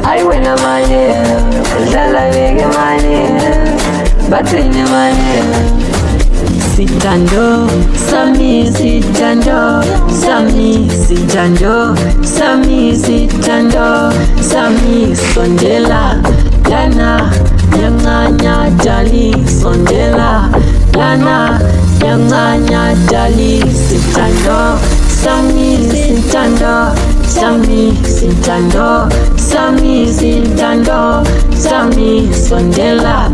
I wanna money, Jala big money, Batini money. Sitando, Sami sitando, Sami sitando, Sami sitando, Sami sondela, Lana, Yanganya Jali sondela, Lana, Yanganya Jali sitando, Sami sitando, Sami sitando, Sami sitando, Sami sondela,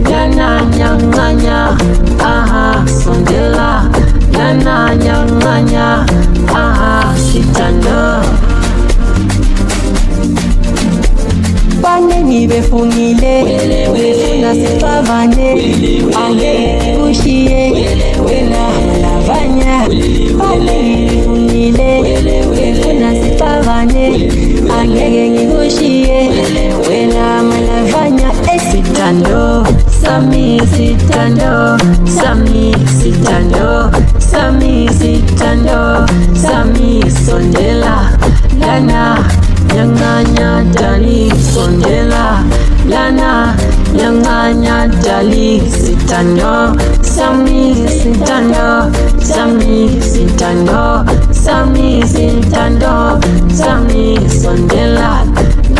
Lana Yanganya, aha sondela, Lana Yanganya, aha sitando. Bane befungile, befuna sipavane, angeke kushie, wena malavanya. Bane befungile, befuna sipavane, angeke kushie, wena malavanya. Sitando, Sami sitando, Sami sitando, Sami sitando, Sami sondela, Lana Yanganya Jali sondela, Lana Yanganya Jali sitando, Sami sitando, Sami sitando, Sami sitando, Sami sondela,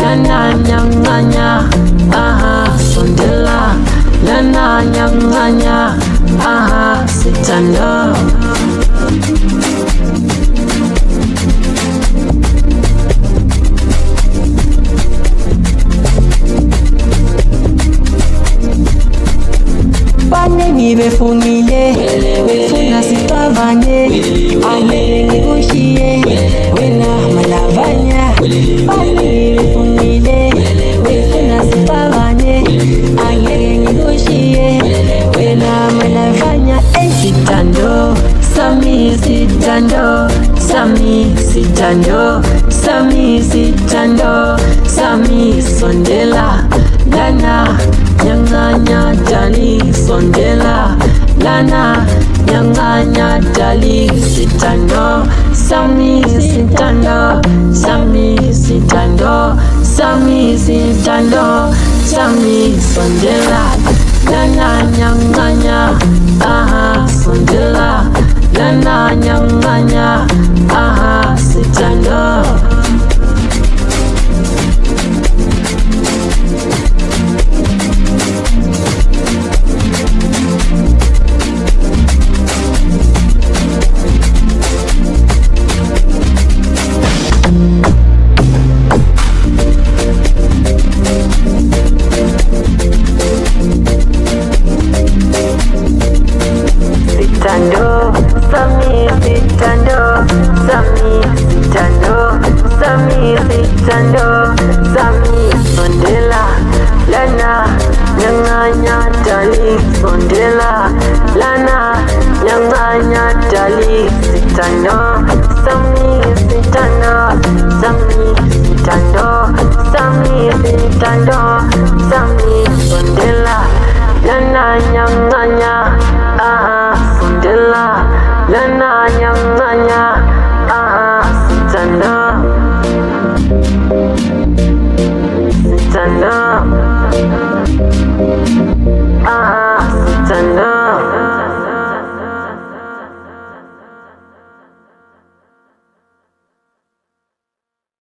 Lana Yanganya, aha sondela, Lana Yanganya, aha sitando. Bane befungile, befuna sipavane, angeke kushie, wena malavanya. Bane befungile, befuna sipavane, angeke kushie, wena malavanya. Sitando, Sami sitando, Sami sitando, Sami sitando, Sami sondela, Lana Yanganya Jali sondela, Lana Yanganya Jali sitando, Sami sitando, Sami sitando, Sami sitando, Sami sondela, Lana Yanganya, aha sondela, Lana Yanganya, aha sitando. Sitando, Sami sitando, Sami sitando, Sami sitando,